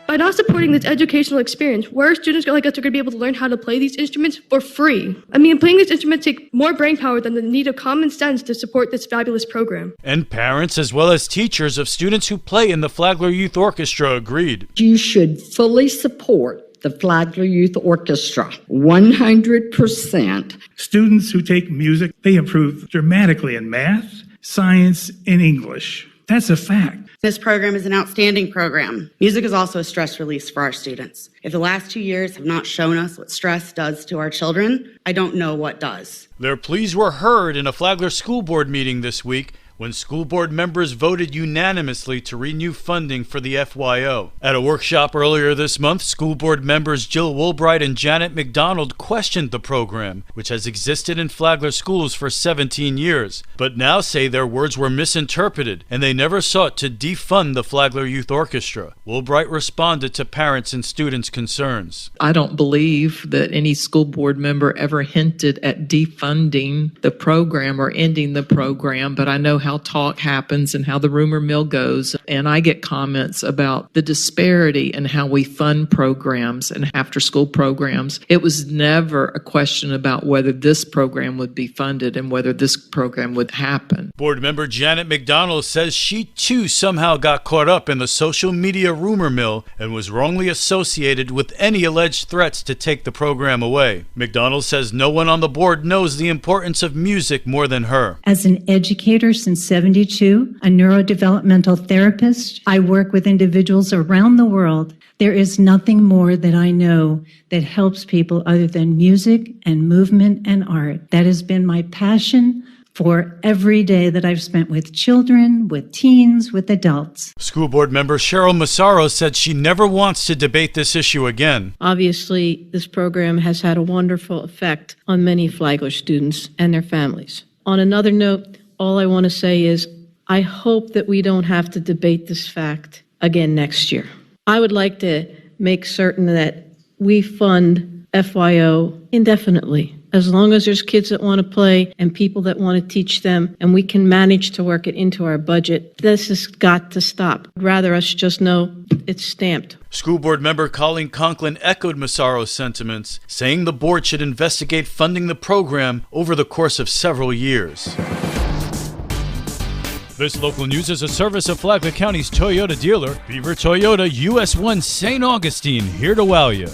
By not supporting this educational experience, where students like us are going to be able to learn how to play these instruments for free. Playing these instruments take more brain power than the need of common sense to support this fabulous program. And parents as well as teachers of students who play in the Flagler Youth Orchestra agreed. You should fully support the Flagler Youth Orchestra, 100%. Students who take music, they improve dramatically in math, science, and English. That's a fact. This program is an outstanding program. Music is also a stress release for our students. If the last 2 years have not shown us what stress does to our children, I don't know what does. Their pleas were heard in a Flagler School Board meeting this week when school board members voted unanimously to renew funding for the FYO. At a workshop earlier this month, school board members Jill Woolbright and Janet McDonald questioned the program, which has existed in Flagler schools for 17 years, but now say their words were misinterpreted and they never sought to defund the Flagler Youth Orchestra. Woolbright responded to parents' and students' concerns. I don't believe that any school board member ever hinted at defunding the program or ending the program, but I know how talk happens and how the rumor mill goes. And I get comments about the disparity in how we fund programs and after school programs. It was never a question about whether this program would be funded and whether this program would happen. Board member Janet McDonald says she too somehow got caught up in the social media rumor mill and was wrongly associated with any alleged threats to take the program away. McDonald says no one on the board knows the importance of music more than her. As an educator since 1972, a neurodevelopmental therapist, I work with individuals around the world. There is nothing more that I know that helps people other than music and movement and art. That has been my passion for every day that I've spent with children, with teens, with adults. School board member Cheryl Massaro said she never wants to debate this issue again. Obviously, this program has had a wonderful effect on many Flagler students and their families. On another note, all I want to say is I hope that we don't have to debate this fact again next year. I would like to make certain that we fund FYO indefinitely, as long as there's kids that want to play and people that want to teach them, and we can manage to work it into our budget. This has got to stop. I'd rather us just know it's stamped. School board member Colleen Conklin echoed Massaro's sentiments, saying the board should investigate funding the program over the course of several years. This local news is a service of Flagler County's Toyota dealer, Beaver Toyota US 1 St. Augustine, here to wow you.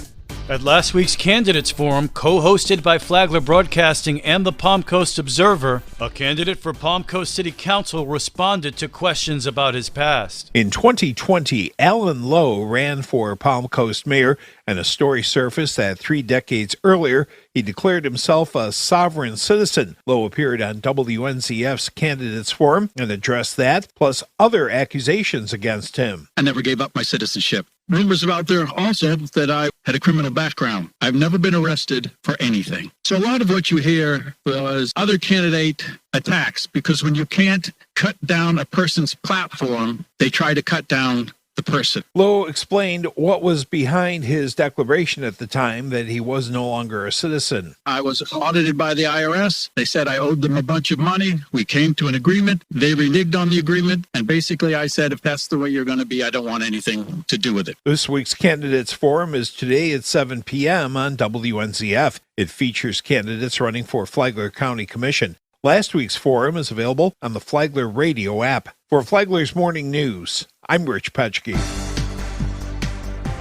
At last week's Candidates Forum, co-hosted by Flagler Broadcasting and the Palm Coast Observer, a candidate for Palm Coast City Council responded to questions about his past. In 2020, Alan Lowe ran for Palm Coast mayor, and a story surfaced that 3 decades earlier, he declared himself a sovereign citizen. Lowe appeared on WNZF's Candidates Forum and addressed that, plus other accusations against him. I never gave up my citizenship. Rumors are out there also that I had a criminal background. I've never been arrested for anything. So a lot of what you hear was other candidate attacks, because when you can't cut down a person's platform, they try to cut down the person. Lowe explained what was behind his declaration at the time that he was no longer a citizen. I was audited by the IRS. They said I owed them a bunch of money. We came to an agreement. They reneged on the agreement. And basically I said, if that's the way you're going to be, I don't want anything to do with it. This week's Candidates Forum is today at 7 p.m. on WNZF. It features candidates running for Flagler County Commission. Last week's forum is available on the Flagler radio app. For Flagler's Morning News, I'm Rich Petchke.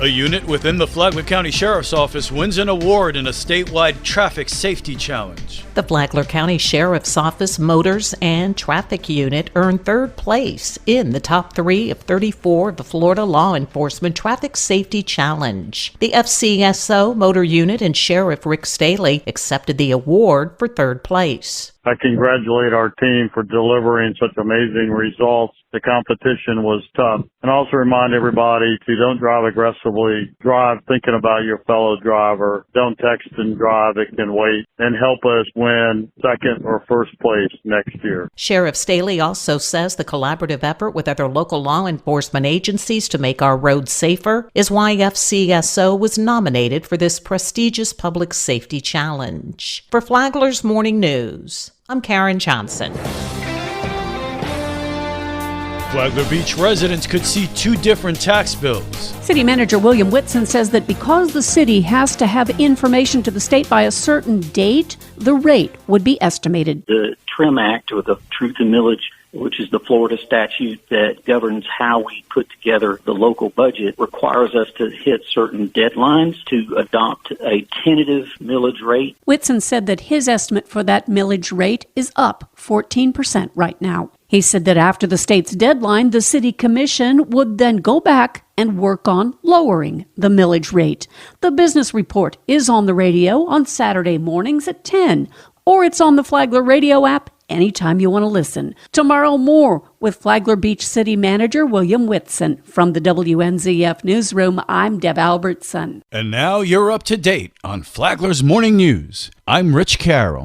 A unit within the Flagler County Sheriff's Office wins an award in a statewide traffic safety challenge. The Flagler County Sheriff's Office Motors and Traffic Unit earned third place in the top 3 of 34 of the Florida Law Enforcement Traffic Safety Challenge. The FCSO Motor Unit and Sheriff Rick Staley accepted the award for third place. I congratulate our team for delivering such amazing results. The competition was tough. And also remind everybody to don't drive aggressively. Drive thinking about your fellow driver. Don't text and drive. It can wait. And help us win second or first place next year. Sheriff Staley also says the collaborative effort with other local law enforcement agencies to make our roads safer is why FCSO was nominated for this prestigious public safety challenge. For Flagler's Morning News, I'm Karen Johnson. Flagler Beach residents could see two different tax bills. City Manager William Whitson says that because the city has to have information to the state by a certain date, the rate would be estimated. The TRIM Act, or the Truth in Millage, which is the Florida statute that governs how we put together the local budget, requires us to hit certain deadlines to adopt a tentative millage rate. Whitson said that his estimate for that millage rate is up 14% right now. He said that after the state's deadline, the city commission would then go back and work on lowering the millage rate. The business report is on the radio on Saturday mornings at 10, or it's on the Flagler radio app anytime you want to listen. Tomorrow, more with Flagler Beach City Manager William Whitson. From the WNZF Newsroom, I'm Deb Albertson. And now you're up to date on Flagler's Morning News. I'm Rich Carroll.